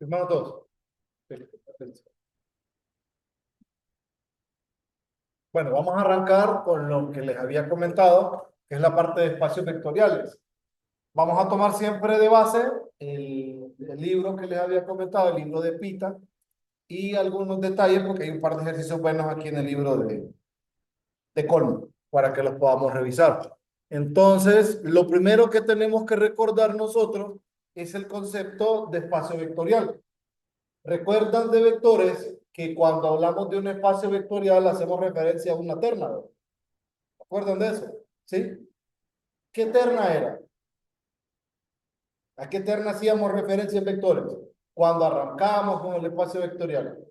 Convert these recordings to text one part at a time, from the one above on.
Firmaron todos. Bueno, vamos a arrancar con lo que les había comentado, que es la parte de espacios vectoriales. Vamos a tomar siempre de base el libro que les había comentado, el libro de Pita, y algunos detalles, porque hay un par de ejercicios buenos aquí en el libro de Colmo, para que los podamos revisar. Entonces, lo primero que tenemos que recordar nosotros es el concepto de espacio vectorial. ¿Recuerdan de vectores que cuando hablamos de un espacio vectorial hacemos referencia a una terna? ¿Se acuerdan de eso? ¿Sí? ¿Qué terna era? ¿A qué terna hacíamos referencia en vectores? Cuando arrancamos con el espacio vectorial.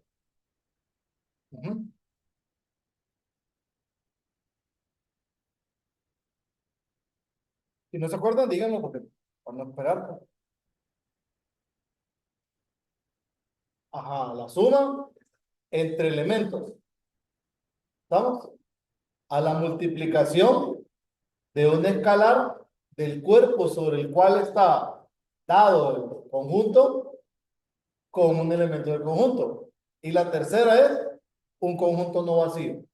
Si no se acuerdan, díganlo porque vamos a esperar. Ajá, la suma entre elementos. ¿Estamos? A la multiplicación de un escalar del cuerpo sobre el cual está dado el conjunto con un elemento del conjunto. Y la tercera es un conjunto no vacío.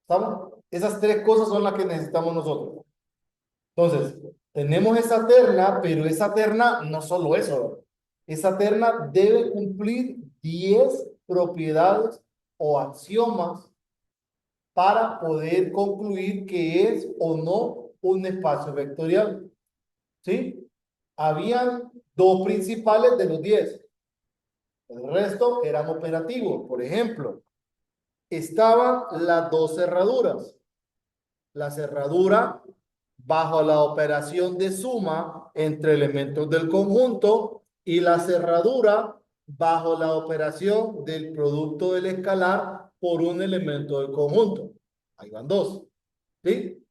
¿Estamos? Esas tres cosas son las que necesitamos nosotros. Entonces, tenemos esa terna, pero esa terna no solo eso. Esa terna debe cumplir 10 propiedades o axiomas para poder concluir que es o no un espacio vectorial. ¿Sí? Habían dos principales de los 10. El resto eran operativos. Por ejemplo, estaban las dos cerraduras. La cerradura bajo la operación de suma entre elementos del conjunto y la cerradura bajo la operación del producto del escalar por un elemento del conjunto. Ahí van dos. ¿Sí?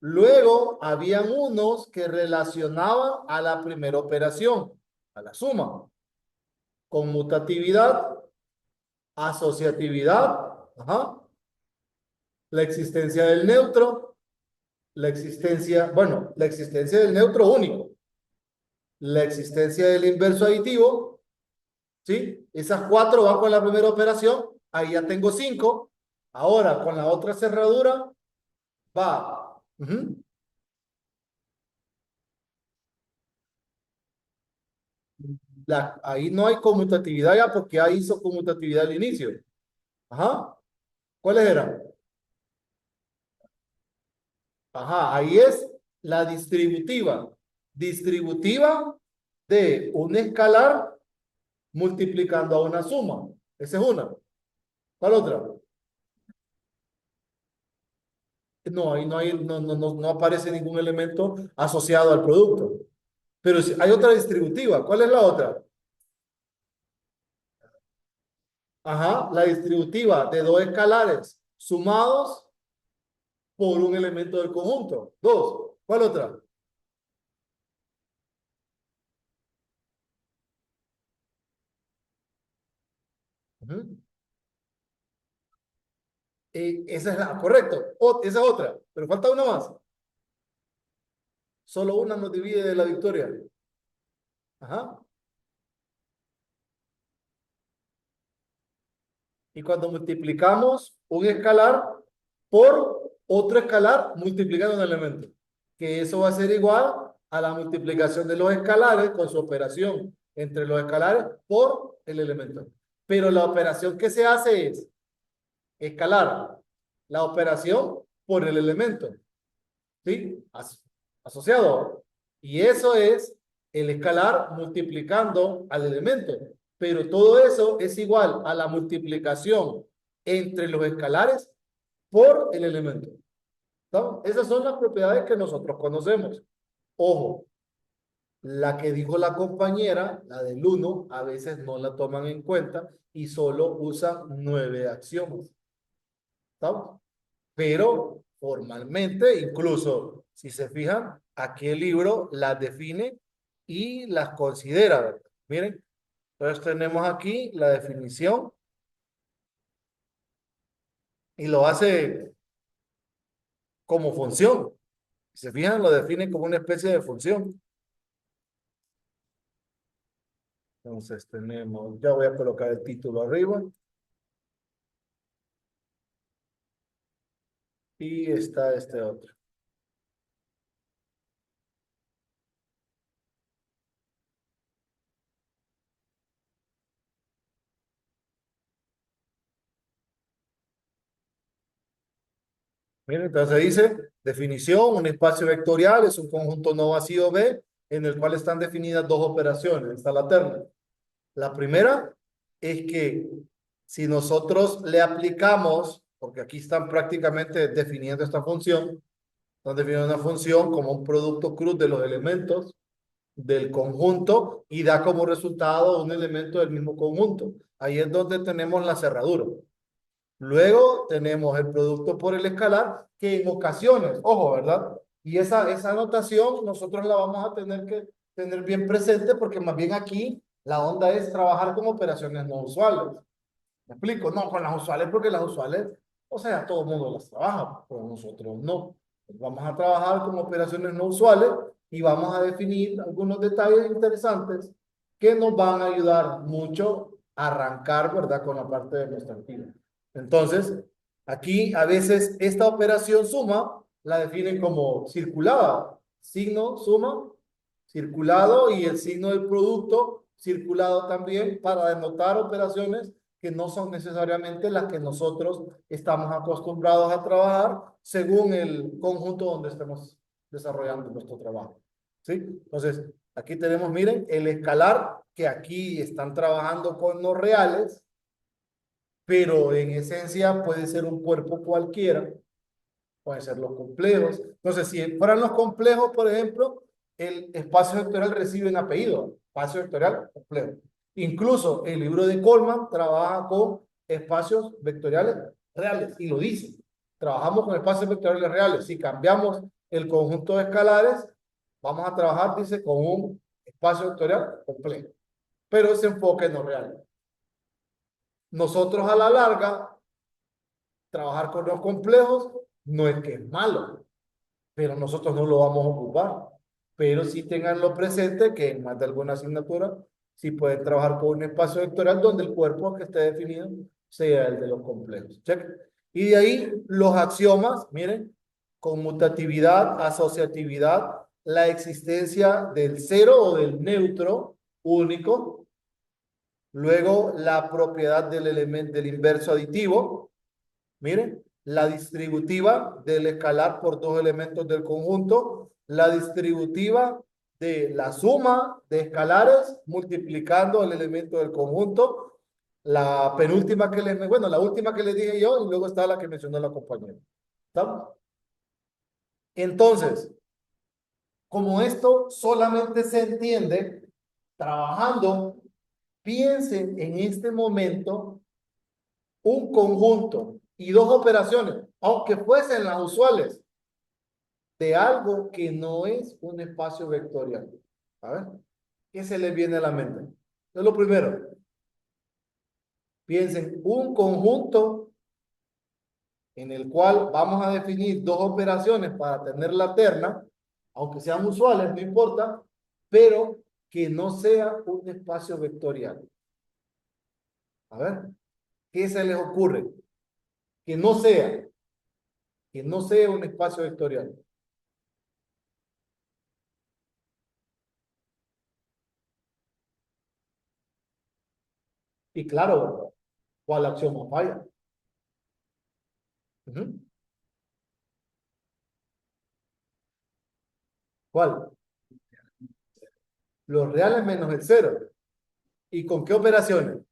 Luego habían unos que relacionaban a la primera operación, a la suma, conmutatividad, asociatividad, ajá, la existencia del neutro, la existencia, bueno, la existencia del neutro único, la existencia del inverso aditivo, ¿sí? Esas cuatro van con la primera operación, ahí ya tengo 5. Ahora, con la otra cerradura, va. Ahí no hay conmutatividad ya porque ahí hizo conmutatividad al inicio. Ajá. ¿Cuáles eran? Ajá, ahí es la distributiva. Distributiva de un escalar multiplicando a una suma. Esa es una. ¿Cuál otra? No, ahí no aparece ningún elemento asociado al producto. Pero si hay otra distributiva. ¿Cuál es la otra? Ajá, la distributiva de dos escalares sumados por un elemento del conjunto. Dos. ¿Cuál otra? Ujú. Esa es la, correcto. Esa es otra. Pero falta una más. Solo una nos divide de la victoria. Ajá. Y cuando multiplicamos un escalar por otro escalar multiplicando un elemento. Que eso va a ser igual a la multiplicación de los escalares con su operación entre los escalares por el elemento. Pero la operación que se hace es escalar la operación por el elemento. ¿Sí? Asociado. Y eso es el escalar multiplicando al elemento. Pero todo eso es igual a la multiplicación entre los escalares por el elemento. ¿No? Esas son las propiedades que nosotros conocemos. Ojo, la que dijo la compañera, la del 1, a veces no la toman en cuenta y solo usan 9 axiomas. ¿Estamos? Pero formalmente, incluso si se fijan, aquí el libro las define y las considera, ¿verdad? Miren, entonces tenemos aquí la definición y lo hace como función. Si se fijan, lo define como una especie de función. Entonces tenemos, ya voy a colocar el título arriba. Y está este otro. Miren, entonces dice, definición, un espacio vectorial es un conjunto no vacío B en el cual están definidas dos operaciones. Está la terna. La primera es que si nosotros le aplicamos, porque aquí están prácticamente definiendo esta función, están definiendo una función como un producto cruz de los elementos del conjunto y da como resultado un elemento del mismo conjunto. Ahí es donde tenemos la cerradura. Luego tenemos el producto por el escalar, que en ocasiones, ojo, ¿verdad? Y esa notación nosotros la vamos a tener que tener bien presente porque más bien aquí la onda es trabajar con operaciones no usuales. ¿Me explico? No con las usuales porque las usuales, o sea, todo el mundo las trabaja, pero nosotros no. Vamos a trabajar con operaciones no usuales y vamos a definir algunos detalles interesantes que nos van a ayudar mucho a arrancar, ¿verdad? Con la parte demostrativa. Entonces, aquí a veces esta operación suma la definen como circulada. Signo suma, circulado y el signo del producto circulado también para denotar operaciones que no son necesariamente las que nosotros estamos acostumbrados a trabajar según el conjunto donde estemos desarrollando nuestro trabajo. ¿Sí? Entonces, aquí tenemos, miren, el escalar, que aquí están trabajando con los reales, pero en esencia puede ser un cuerpo cualquiera, pueden ser los complejos. Entonces, si fueran los complejos, por ejemplo, el espacio vectorial recibe un apellido, espacio vectorial complejo. Incluso el libro de Coleman trabaja con espacios vectoriales reales y lo dice. Trabajamos con espacios vectoriales reales. Si cambiamos el conjunto de escalares, vamos a trabajar, dice, con un espacio vectorial complejo. Pero ese enfoque no es real. Nosotros a la larga, trabajar con los complejos no es que es malo, pero nosotros no lo vamos a ocupar. Pero sí tenganlo presente que en más de alguna asignatura sí pueden trabajar con un espacio vectorial donde el cuerpo que esté definido sea el de los complejos. Check. Y de ahí los axiomas, miren, conmutatividad, asociatividad, la existencia del cero o del neutro único, luego la propiedad del elemento del inverso aditivo, miren, la distributiva del escalar por dos elementos del conjunto, la distributiva de la suma de escalares multiplicando el elemento del conjunto, la penúltima que les, bueno, la última que les dije yo y luego está la que mencionó la compañera. ¿Estamos? Entonces, como esto solamente se entiende trabajando, piensen en este momento un conjunto y dos operaciones, aunque fuesen las usuales, de algo que no es un espacio vectorial. A ver, ¿qué se les viene a la mente? Es lo primero. Piensen un conjunto en el cual vamos a definir dos operaciones para tener la terna, aunque sean usuales, no importa, pero que no sea un espacio vectorial. A ver, ¿qué se les ocurre? Que no sea, que no sea un espacio vectorial. Y claro, ¿cuál acción más falla? Ujú. ¿Cuál? Los reales menos el cero. ¿Y con qué operaciones?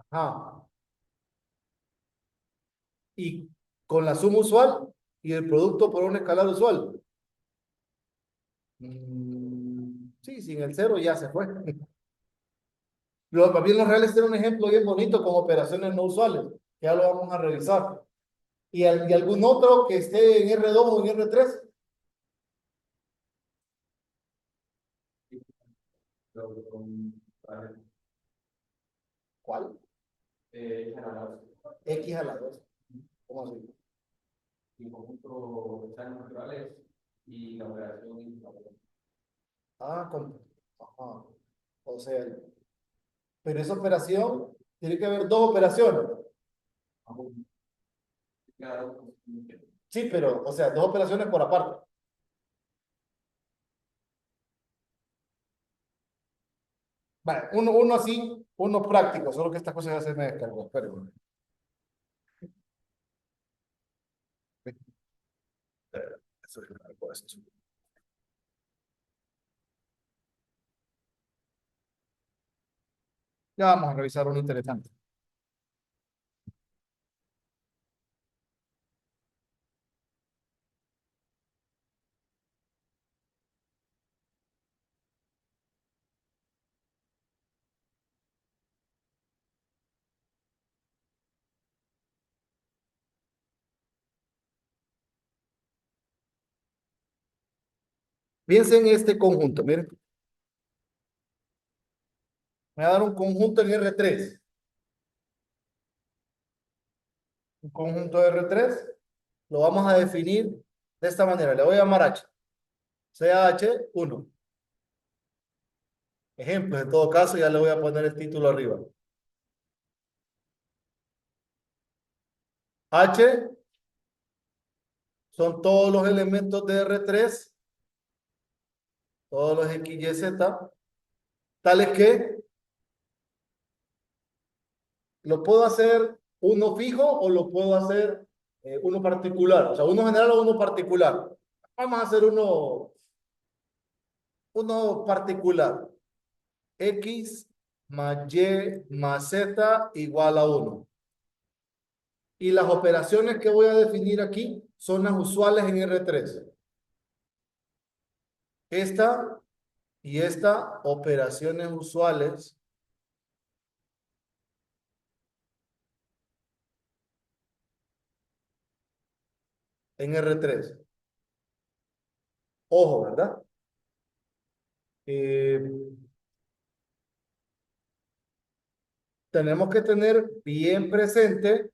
Ajá. Y con la suma usual y el producto por un escalar usual. Sí, sin el cero ya se fue. Los bien los reales tienen un ejemplo bien bonito con operaciones no usuales. Ya lo vamos a revisar. Y algún otro que esté en R2 o en R3? ¿Cuál? X a la 2. ¿Cómo así? Y la operación. Ah, ajá. O sea, pero esa operación, tiene que haber dos operaciones. Claro. Sí, pero, o sea, dos operaciones por aparte. Vale, uno así, uno práctico, solo que estas cosas ya se me descargó. Pero, eso es algo esto. Ya vamos a revisar uno interesante. Piensen en este conjunto, miren. Me va a dar un conjunto en R3. Un conjunto de R3 lo vamos a definir de esta manera. Le voy a llamar H. Sea H1. Ejemplo, en todo caso, ya le voy a poner el título arriba. H son todos los elementos de R3, todos los X, Y, Z, tales que lo puedo hacer uno fijo o lo puedo hacer uno particular. O sea, uno general o uno particular. Vamos a hacer uno particular. X más Y más Z igual a 1. Y las operaciones que voy a definir aquí son las usuales en R3. Esta y esta, operaciones usuales en R3. Ojo, ¿verdad? Eh, tenemos que tener bien presente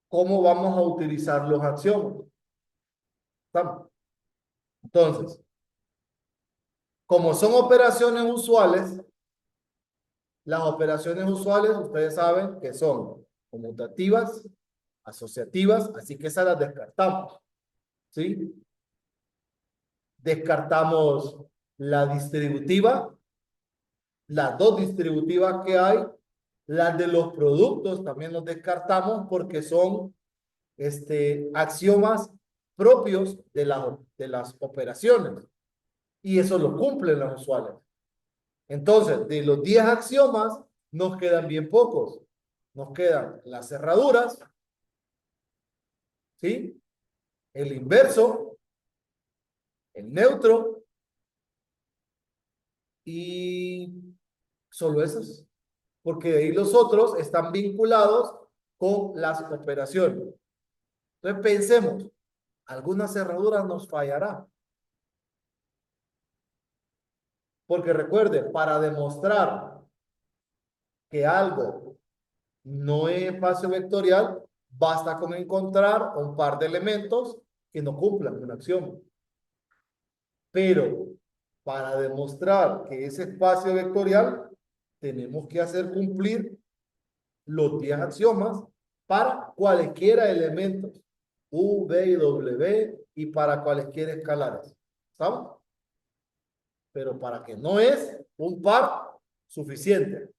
cómo vamos a utilizar los axiomas. ¿Estamos? Entonces, como son operaciones usuales, las operaciones usuales ustedes saben que son conmutativas, asociativas, así que esas las descartamos. ¿Sí? Descartamos la distributiva, las dos distributivas que hay, las de los productos también los descartamos porque son axiomas propios de las operaciones y eso lo cumplen los usuales. Entonces, de los 10 axiomas, nos quedan bien pocos. Nos quedan las cerraduras, ¿sí? El inverso, el neutro y solo esos. Porque de ahí los otros están vinculados con las operaciones. Entonces pensemos, alguna cerradura nos fallará. Porque recuerde, para demostrar que algo no es espacio vectorial, basta con encontrar un par de elementos que no cumplan una acción. Pero para demostrar que es espacio vectorial, tenemos que hacer cumplir los 10 axiomas para cualquiera elementos, U, V y W, y para cualquier escalares. ¿Estamos? Pero para que no es un par suficiente.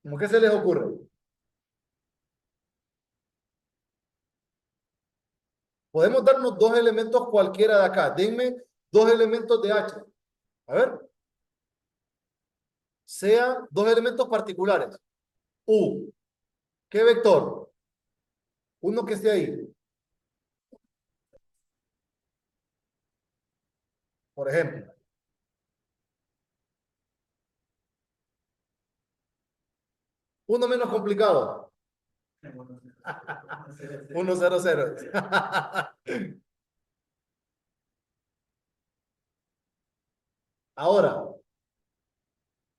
¿Cómo que se les ocurre? Podemos darnos dos elementos cualquiera de acá. Denme dos elementos de H. A ver. Sean dos elementos particulares. U. ¿Qué vector? Uno que esté ahí. Por ejemplo. Uno menos complicado. 1, 0, 0. Ahora,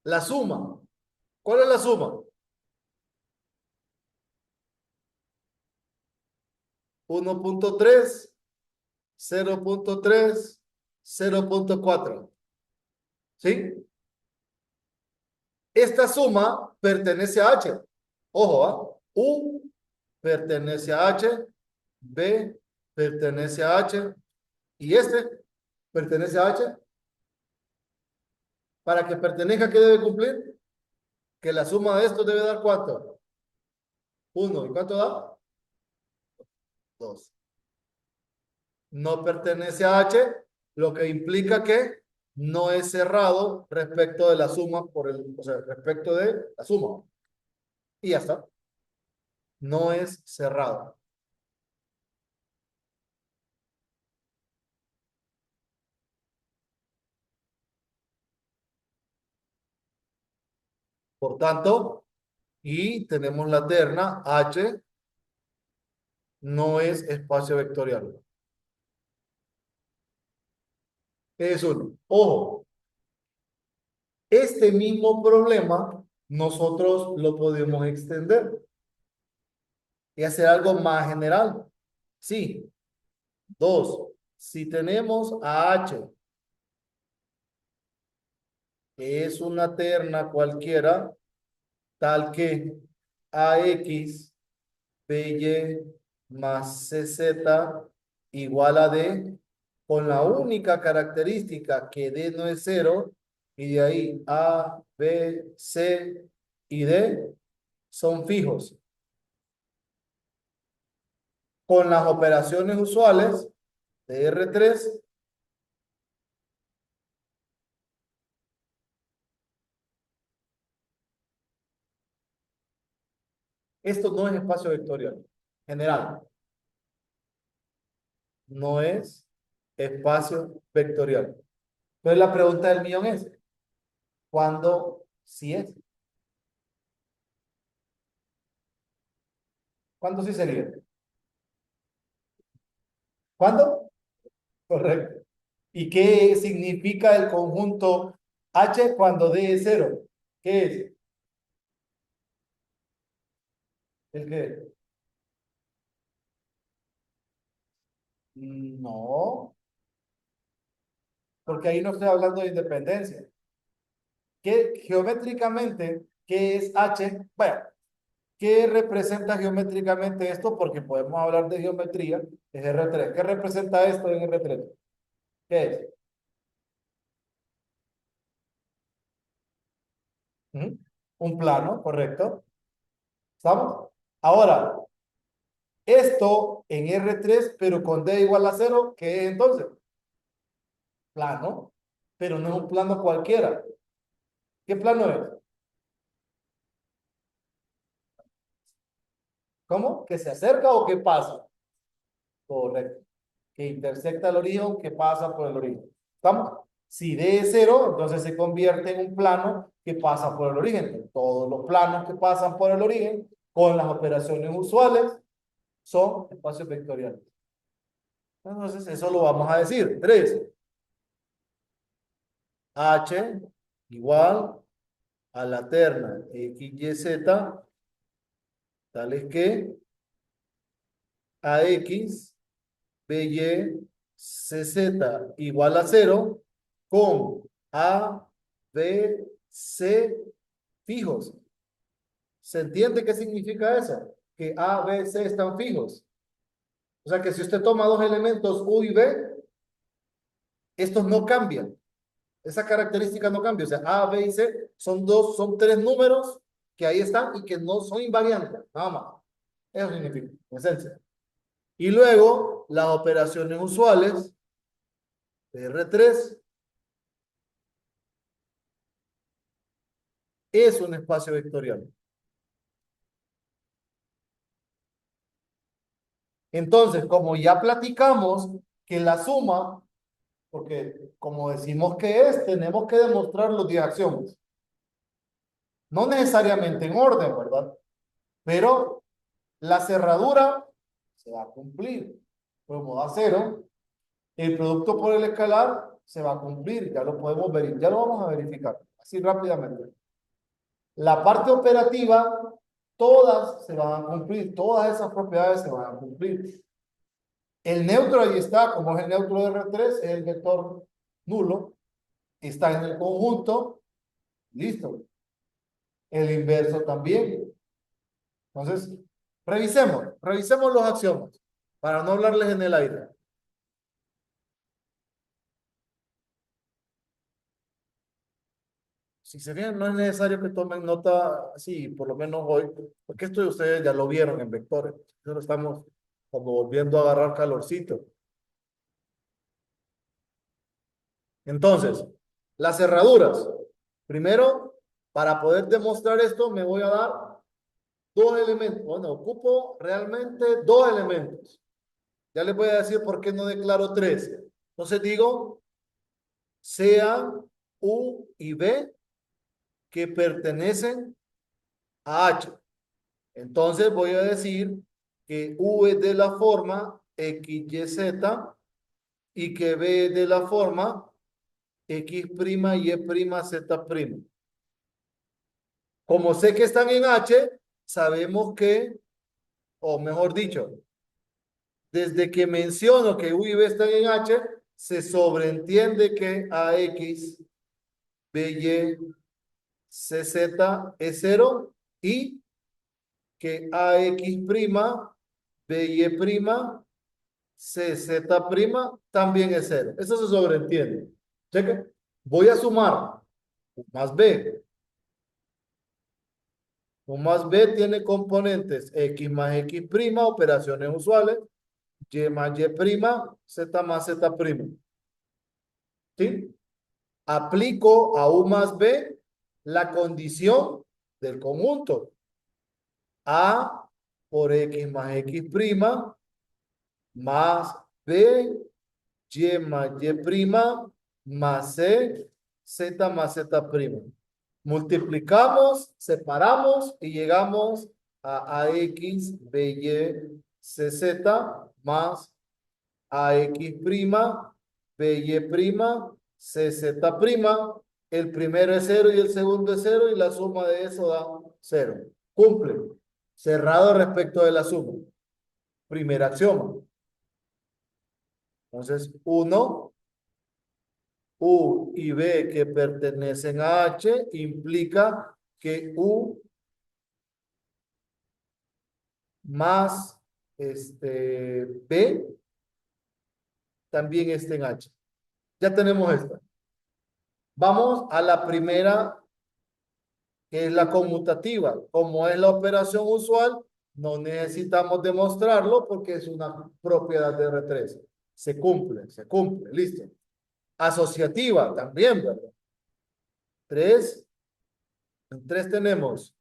la suma. ¿Cuál es la suma? 1.3, 0.3, 0.4. ¿Sí? Esta suma pertenece a H. Ojo, ¿ah? U pertenece a H, B pertenece a H y este pertenece a H. Para que pertenezca, ¿qué debe cumplir? Que la suma de estos debe dar ¿cuánto? 1. ¿Y cuánto da? 2. No pertenece a H, lo que implica que no es cerrado respecto de la suma o sea, respecto de la suma. Y ya está. No es cerrado. Por tanto, y tenemos la terna H no es espacio vectorial. Es uno. Ojo, este mismo problema nosotros lo podemos extender y hacer algo más general. Sí. 2. Si tenemos a H, que es una terna cualquiera, tal que AX, BY más CZ igual a D, con la única característica que D no es cero, y de ahí A, B, C y D son fijos. Con las operaciones usuales de R3, esto no es espacio vectorial. General, no es espacio vectorial. Entonces la pregunta del millón es, ¿cuándo sí es? ¿Cuándo sí sería? ¿Cuándo? Correcto. ¿Y qué significa el conjunto H cuando D es cero? ¿Qué es? ¿El qué? No, porque ahí no estoy hablando de independencia. ¿Qué geométricamente, qué es H? Bueno, ¿qué representa geométricamente esto? Porque podemos hablar de geometría, es R3. ¿Qué representa esto en R3? ¿Qué es? ¿Mm? Un plano, correcto. ¿Estamos? Ahora, esto en R3, pero con D igual a cero, ¿qué es entonces? Plano, pero no es un plano cualquiera. ¿Qué plano es? ¿Cómo? ¿Que se acerca o que pasa? Correcto. Que intersecta el origen, que pasa por el origen. ¿Estamos? Si D es cero, entonces se convierte en un plano que pasa por el origen. Todos los planos que pasan por el origen, con las operaciones usuales, son espacios vectoriales. Entonces, eso lo vamos a decir. 3. H igual a la terna X, Y, Z, tales que AX, BY, CZ igual a cero, con A, B, C fijos. ¿Se entiende qué significa eso? Que A, B, C están fijos. O sea que si usted toma dos elementos U y B, estos no cambian. Esa característica no cambia. O sea, A, B y C son tres números que ahí están y que no son invariantes. Nada más. Eso significa, en esencia. Y luego, las operaciones usuales de R3 es un espacio vectorial. Entonces, como ya platicamos que la suma, porque como decimos que es, tenemos que demostrar los días axiomas. No necesariamente en orden, ¿verdad? Pero la cerradura se va a cumplir. Como da cero, el producto por el escalar se va a cumplir. Ya lo podemos ver, ya lo vamos a verificar. Así rápidamente. La parte operativa, todas se van a cumplir. Todas esas propiedades se van a cumplir. El neutro ahí está, como es el neutro de R3, es el vector nulo, está en el conjunto, listo. El inverso también. Entonces, revisemos los axiomas para no hablarles en el aire. Si se fijan, no es necesario que tomen nota así, por lo menos hoy, porque esto ustedes ya lo vieron en vectores. Solo estamos como volviendo a agarrar calorcito. Entonces, las cerraduras. Primero, para poder demostrar esto, me voy a dar dos elementos. Bueno, ocupo realmente dos elementos. Ya les voy a decir por qué no declaro tres. Entonces digo, sean U y B que pertenecen a H. Entonces voy a decir que U es de la forma X, Y, Z y que B es de la forma X', Y', Z'. Como sé que están en H, sabemos que, o mejor dicho, desde que menciono que U y B están en H, se sobreentiende que AX, BY, CZ es cero y que AX', BY', CZ' también es cero. Eso se sobreentiende. Cheque. Voy a sumar U más B. U más B tiene componentes X más X', operaciones usuales, Y más Y', Z más Z'. ¿Sí? Aplico a U más B la condición del conjunto. A por X más X', más B, Y más Y', más C, Z más Z'. Multiplicamos, separamos y llegamos a AX, BY, CZ más AX', BY', CZ'. El primero es cero y el segundo es cero y la suma de eso da cero. Cumple. Cerrado respecto de la suma. Primer axioma. Entonces, uno, U y B que pertenecen a H implica que U más B también está en H. Ya tenemos esta. Vamos a la primera, que es la conmutativa. Como es la operación usual, no necesitamos demostrarlo porque es una propiedad de R3. Se cumple, listo. Asociativa también, ¿verdad? Tres, en tres tenemos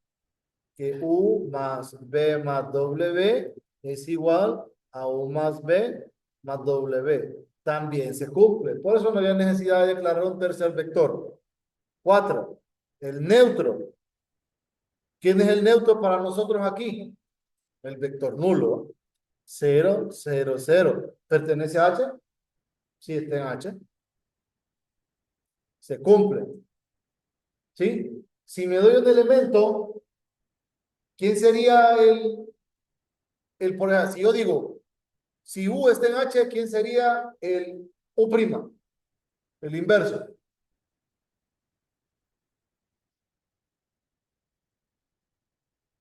que U más B más W es igual a U más B más W. También se cumple. Por eso no había necesidad de declarar un tercer vector. Cuatro, el neutro. ¿Quién es el neutro para nosotros aquí? El vector nulo. Cero, cero, cero. ¿Pertenece a H? Sí, está en H. Se cumple. ¿Sí? Si me doy un elemento, ¿quién sería por ejemplo, si yo digo, si U está en H, ¿quién sería el U'? El inverso.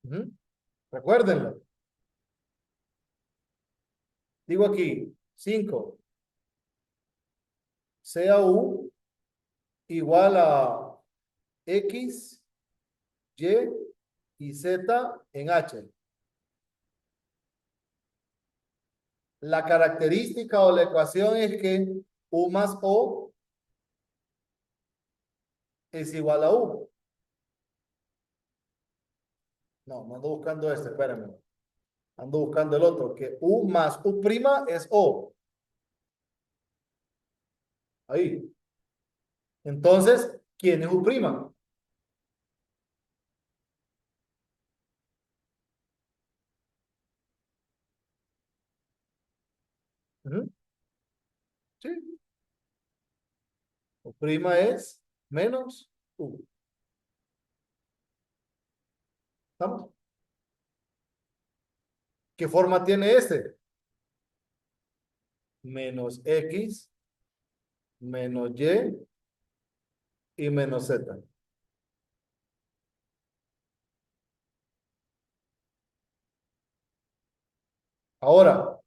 Ujú. Recuérdenlo. Digo aquí, 5. Sea U igual a X, Y y Z en H. La característica o la ecuación es que U más O es igual a U. No, no ando buscando este, espérenme. Ando buscando el otro, que U más U' es O. Ahí. Entonces, ¿quién es U'? Ujú. Sí. U' es menos U. ¿Estamos? ¿Qué forma tiene este? menos X menos Y menos Z. Ahora,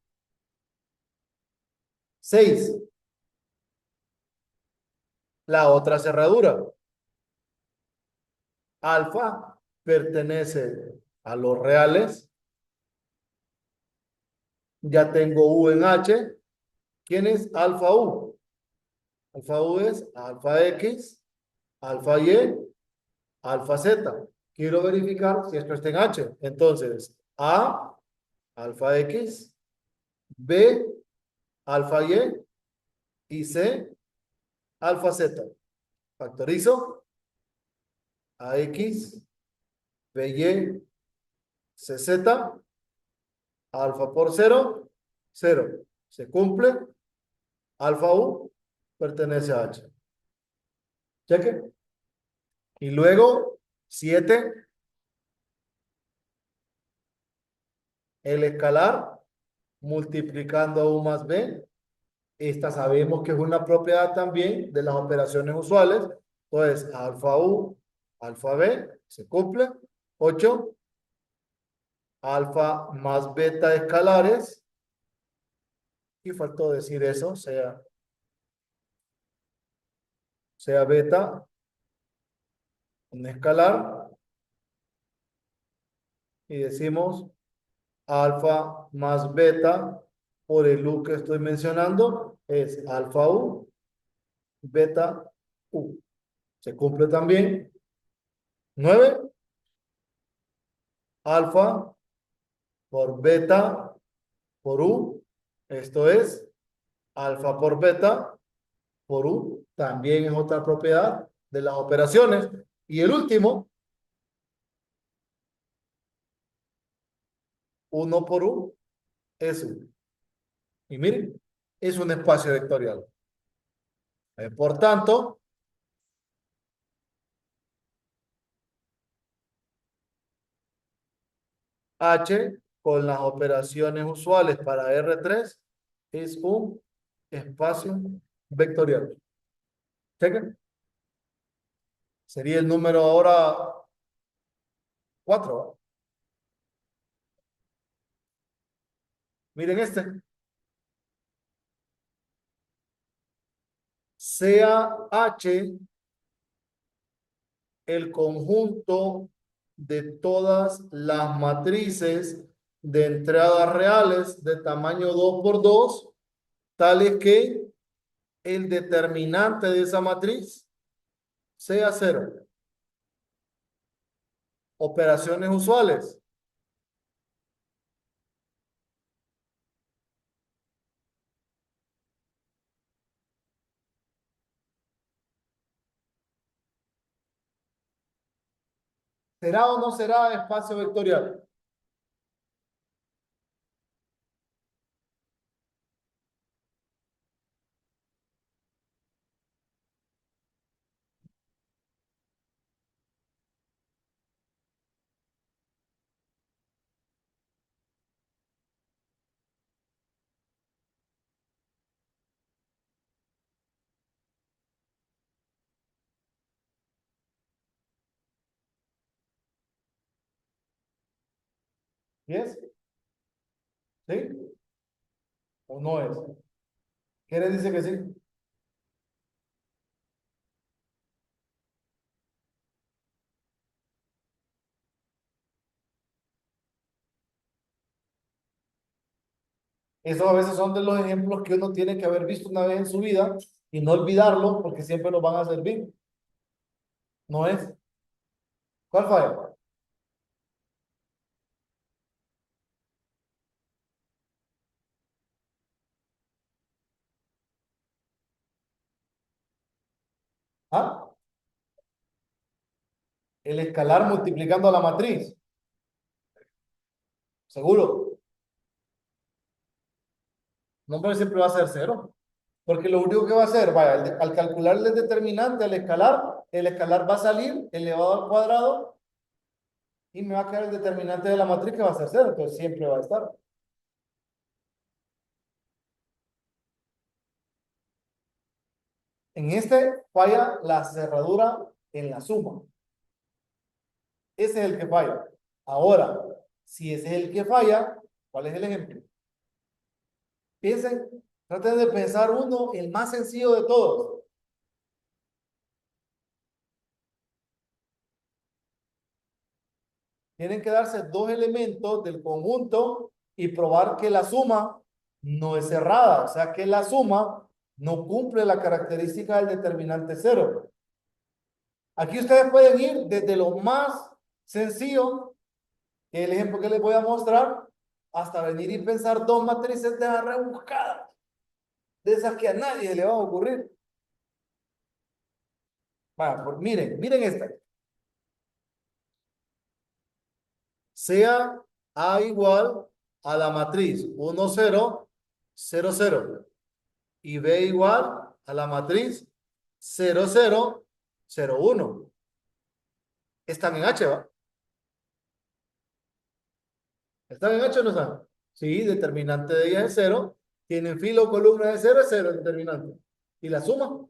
6. La otra cerradura. Alfa pertenece a los reales. Ya tengo U en H. ¿Quién es alfa U? Alfa U es alfa X, alfa Y, alfa Z. Quiero verificar si esto está en H. Entonces, A, alfa X, B, alfa y C, alfa Z. Factorizo AX, BY, CZ, alfa por 0, 0. Se cumple. Alfa U pertenece a H. Cheque. Y luego, 7, el escalar multiplicando a U más B. Esta sabemos que es una propiedad también de las operaciones usuales. Entonces, alfa U, alfa B, se cumple. 8, alfa más beta escalares. Y faltó decir eso, sea beta, un escalar. Y decimos alfa más beta por el U que estoy mencionando es alfa U, beta U. Se cumple también. 9, alfa por beta por U. Esto es alfa por beta por U. También es otra propiedad de las operaciones. Y el último, 1 por U es U. Y miren, es un espacio vectorial. Por tanto, H con las operaciones usuales para R3 es un espacio vectorial. Chequen. Sería el número ahora 4. Miren este. Sea H el conjunto de todas las matrices de entradas reales de tamaño 2 por 2, tales que el determinante de esa matriz sea 0. Operaciones usuales. ¿Será o no será espacio vectorial? ¿Yes? ¿Sí? ¿O no es? ¿Qué le dice que sí? Esos a veces son de los ejemplos que uno tiene que haber visto una vez en su vida y no olvidarlo porque siempre nos van a servir. ¿No es? ¿Cuál fue? ¿Ah? El escalar multiplicando a la matriz. ¿Seguro? No, pero siempre va a ser 0. Porque lo único que va a hacer, vaya, al calcular el determinante, el escalar va a salir elevado al cuadrado y me va a quedar el determinante de la matriz que va a ser 0. Entonces siempre va a estar. En este falla la cerradura en la suma. Ese es el que falla. Ahora, si ese es el que falla, ¿cuál es el ejemplo? Piensen, traten de pensar uno, el más sencillo de todos. Tienen que darse dos elementos del conjunto y probar que la suma no es cerrada, o sea que la suma no cumple la característica del determinante cero. Aquí ustedes pueden ir desde lo más sencillo, que es el ejemplo que les voy a mostrar, hasta venir y pensar dos matrices de rebuscadas, de esas que a nadie le va a ocurrir. Bueno, pues miren esta. Sea A igual a la matriz 1, 0, 0, 0 y B igual a la matriz 0, 0, 0, 1. Están en H, ¿va? ¿Están en H o no están? Sí, determinante de ella es 0. Tienen filo o columna de 0, es 0 el determinante. ¿Y la suma?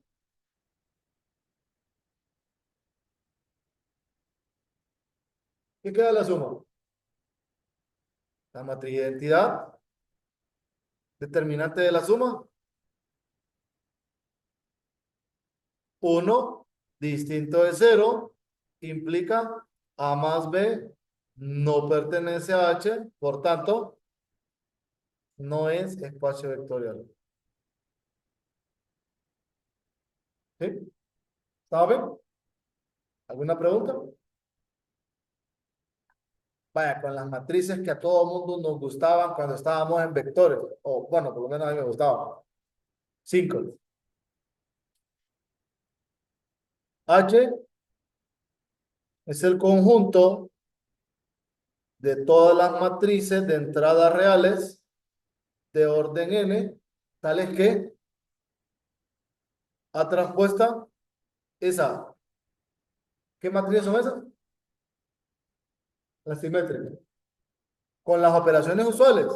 ¿Qué queda la suma? La matriz de identidad. Determinante de la suma. 1 distinto de 0 implica A más B no pertenece a H, por tanto, no es espacio vectorial. ¿Sí? ¿Está bien? ¿Alguna pregunta? Vaya, con las matrices que a todo mundo nos gustaban cuando estábamos en vectores, o bueno, por lo menos a mí me gustaban. 5. H es el conjunto de todas las matrices de entradas reales de orden n, tales que A transpuesta es A. ¿Qué matrices son esas? Las simétricas. Con las operaciones usuales.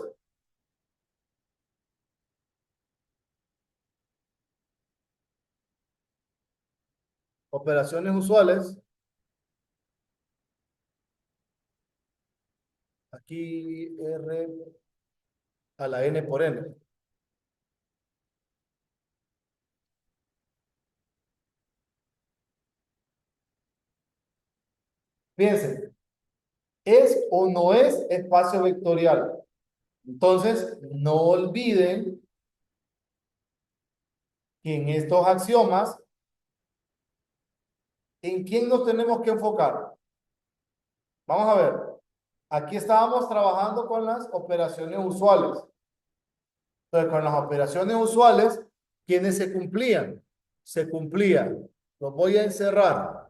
Operaciones usuales. Aquí R a la N por N. Fíjense, ¿es o no es espacio vectorial? Entonces, no olviden que en estos axiomas, ¿en quién nos tenemos que enfocar? Vamos a ver. Aquí estábamos trabajando con las operaciones usuales. Entonces, con las operaciones usuales, ¿quiénes se cumplían? Se cumplían. Los voy a encerrar.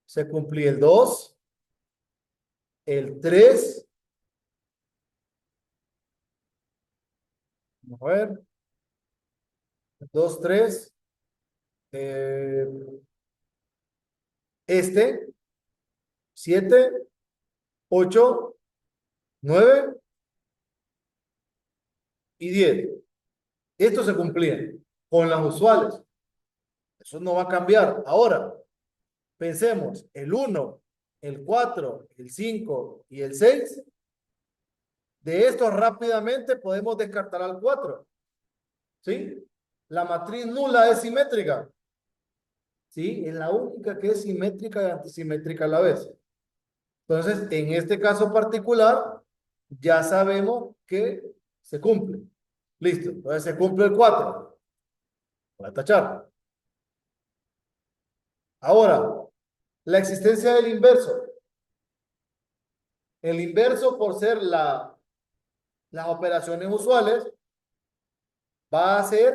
Se cumplía el 2, el 3. Vamos a ver. 2, 3. eh, este, 7, 8, 9 y 10. Estos se cumplían con las usuales. Eso no va a cambiar. Ahora, pensemos, el 1, el 4, el 5 y el 6. De estos rápidamente podemos descartar al 4. ¿Sí? La matriz nula es simétrica. ¿Sí? Es la única que es simétrica y antisimétrica a la vez. Entonces, en este caso particular, ya sabemos que se cumple. Listo. Entonces se cumple el 4. Voy a tachar. Ahora, la existencia del inverso. El inverso, por ser las operaciones usuales, va a ser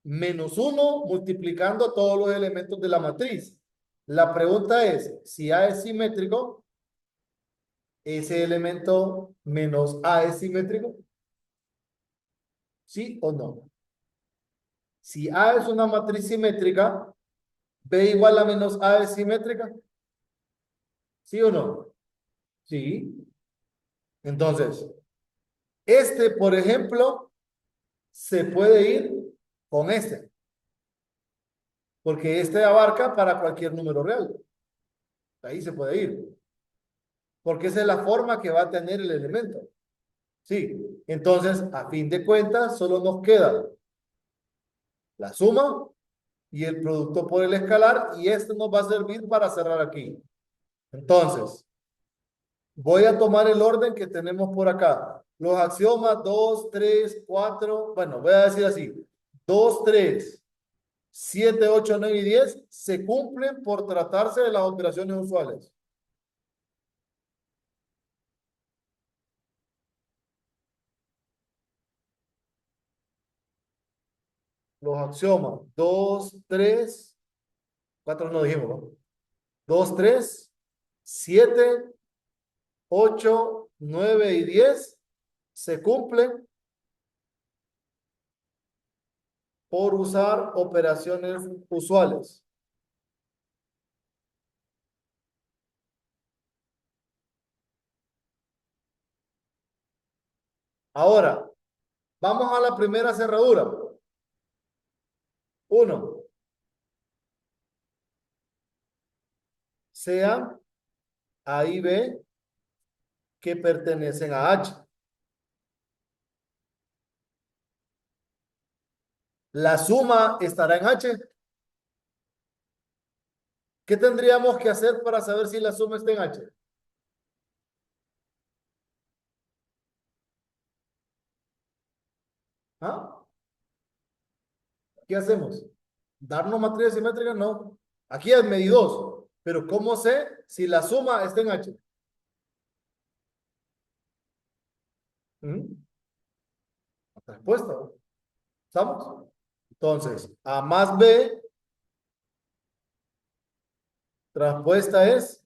-1 multiplicando todos los elementos de la matriz. La pregunta es, si A es simétrico, ¿ese elemento menos A es simétrico? ¿Sí o no? Si A es una matriz simétrica, B igual a menos A es simétrica. ¿Sí o no? Sí. Entonces, este, por ejemplo, se puede ir con este. Porque este abarca para cualquier número real. Ahí se puede ir. Porque esa es la forma que va a tener el elemento. Sí. Entonces, a fin de cuentas, solo nos queda la suma y el producto por el escalar. Y esto nos va a servir para cerrar aquí. Entonces, voy a tomar el orden que tenemos por acá. Los axiomas 2, 3, 4. Bueno, voy a decir así. 2, 3, 7, 8, 9 y 10 se cumplen por tratarse de las operaciones usuales. Los axiomas 2, 3, 4 no dijimos, ¿no? 2, 3, 7, 8, 9 y 10 se cumplen por usar operaciones usuales. Ahora, vamos a la primera cerradura. 1. Sea A y B que pertenecen a H. La suma estará en H. ¿Qué tendríamos que hacer para saber si la suma está en H? ¿Ah? ¿Qué hacemos? ¿Darnos matrices simétricas? No. Aquí es medidor. Pero ¿cómo sé si la suma está en H? ¿Mm? Respuesta. ¿Estamos? Entonces, A más B, traspuesta es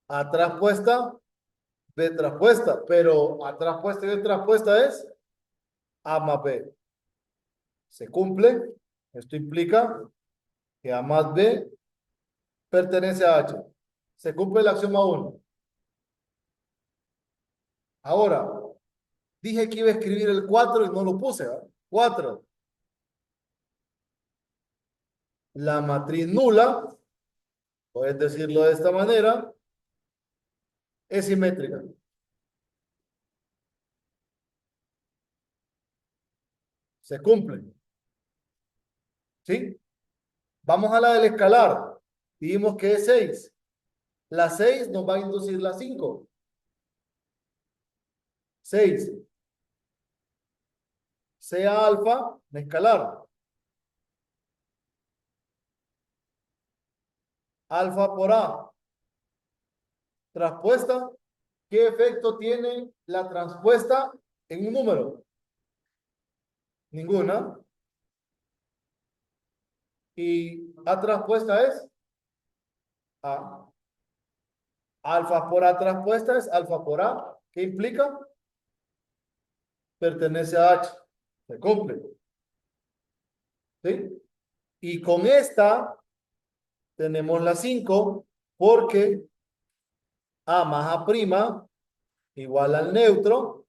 A traspuesta, B traspuesta. Pero A traspuesta y B traspuesta es A más B. Se cumple. Esto implica que A más B pertenece a H. Se cumple el axioma 1. Ahora, dije que iba a escribir el 4 y no lo puse, ¿verdad? 4. La matriz nula, puedes decirlo de esta manera, es simétrica. Se cumple. ¿Sí? Vamos a la del escalar. Dijimos que es 6. La 6 nos va a inducir la 5. 6. Sea alfa, de escalar. Alfa por A. Transpuesta. ¿Qué efecto tiene la transpuesta en un número? Ninguna. Y A transpuesta es A. Alfa por A transpuesta es alfa por A. ¿Qué implica? Pertenece a H. Se cumple. ¿Sí? Y con esta tenemos la 5 porque A más A prima igual al neutro.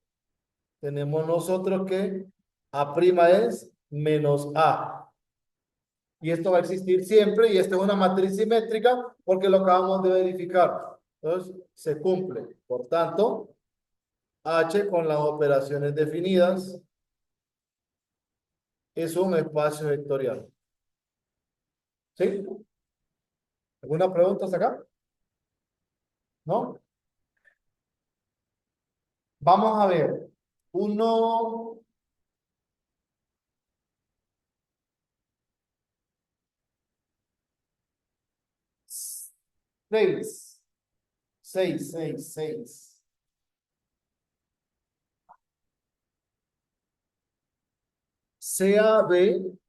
Tenemos nosotros que A prima es menos A. Y esto va a existir siempre y esta es una matriz simétrica porque lo acabamos de verificar. Entonces, se cumple. Por tanto, H con las operaciones definidas es un espacio vectorial. ¿Sí? ¿Alguna pregunta hasta acá? ¿No? Vamos a ver. Uno, seis. Seis, seis, seis. CAB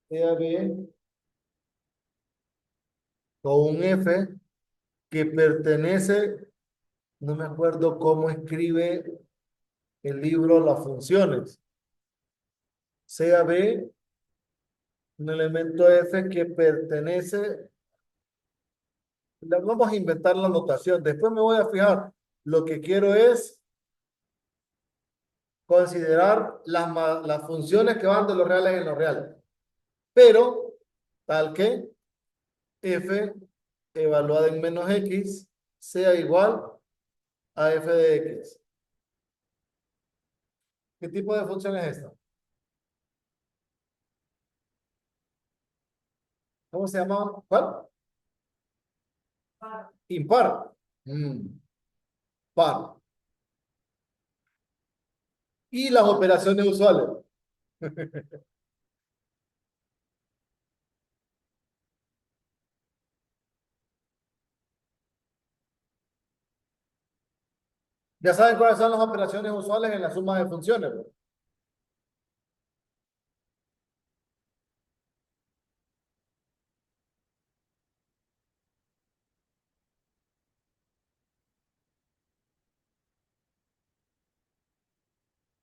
CAB con un F que pertenece, no me acuerdo cómo escribe el libro Las funciones. CAB, un elemento F que pertenece Vamos a inventar la notación. Después me voy a fijar. Lo que quiero es considerar las funciones que van de los reales en los reales. Pero, tal que f evaluada en menos x sea igual a f de x. ¿Qué tipo de función es esta? ¿Cómo se llama? ¿Cuál? Impar. Par. Y las operaciones usuales. Ya saben cuáles son las operaciones usuales en la suma de funciones, ¿no?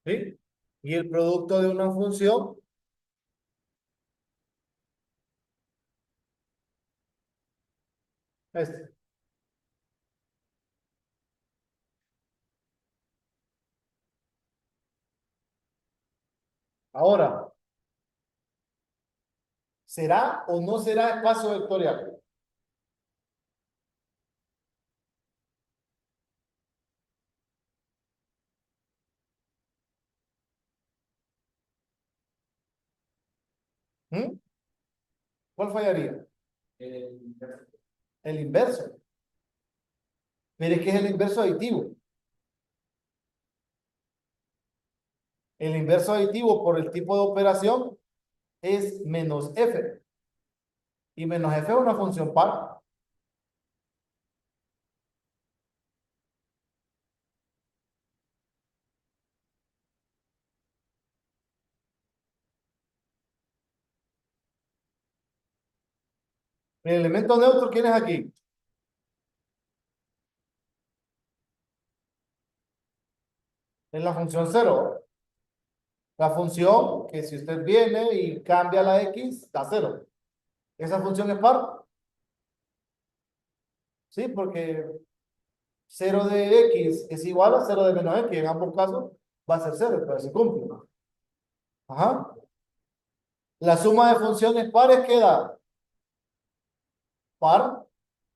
¿Sí? Y el producto de una función, este. Ahora, ¿será o no será espacio vectorial? ¿Mm? ¿Cuál fallaría? El- El inverso. Pero es que es el inverso aditivo. El inverso aditivo por el tipo de operación es menos f. Y menos f es una función par. El elemento neutro, ¿quién es aquí? Es la función cero. La función que si usted viene y cambia la x, da cero. ¿Esa función es par? Sí, porque cero de x es igual a cero de menos x. En ambos casos va a ser cero, pero se cumple. Ajá. La suma de funciones pares queda par.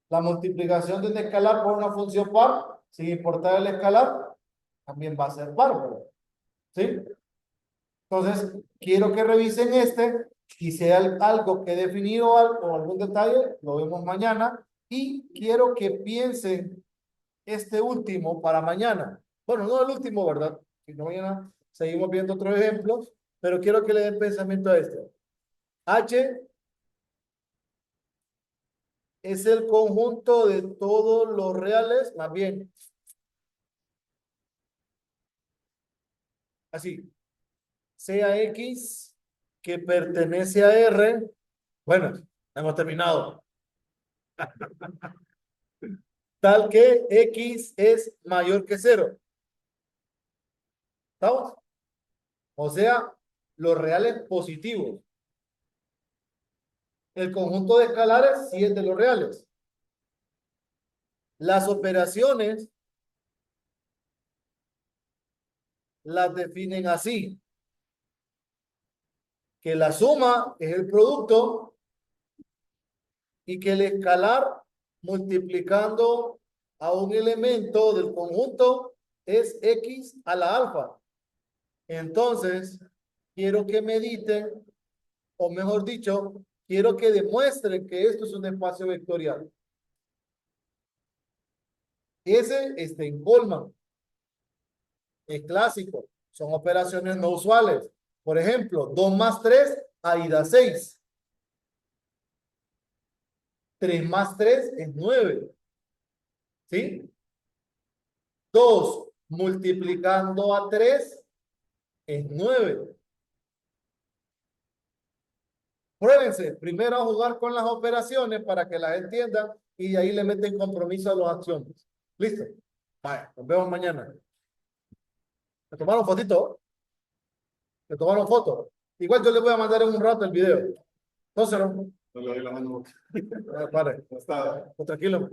La multiplicación de un escalar por una función par, sin importar el escalar, también va a ser par, ¿verdad? ¿Sí? Entonces, quiero que revisen este y si hay algo que definir o algún detalle, lo vemos mañana. Y quiero que piensen este último para mañana. Bueno, no el último, ¿verdad? Si no, mañana seguimos viendo otros ejemplos, pero quiero que le den pensamiento a este. H es el conjunto de todos los reales, más bien, así, sea X que pertenece a R. Bueno, hemos terminado. Tal que X es mayor que cero. ¿Estamos? O sea, los reales positivos. El conjunto de escalares sí es de los reales. Las operaciones las definen así, que la suma es el producto y que el escalar multiplicando a un elemento del conjunto es X a la alfa. Entonces, quiero que mediten, o mejor dicho, quiero que demuestren que esto es un espacio vectorial. Ese está en Goldman, es clásico, son operaciones no usuales. Por ejemplo, 2 más 3, ahí da 6. 3 más 3 es 9. ¿Sí? 2 multiplicando a 3 es 9. Pruébense primero a jugar con las operaciones para que las entiendan y de ahí le meten compromiso a los acciones. ¿Listo? Vaya, nos vemos mañana. ¿Me tomaron fotito? ¿Me tomaron foto? Igual yo les voy a mandar en un rato el video. Entonces, No le doy la mano. Pare, Está. tranquilo.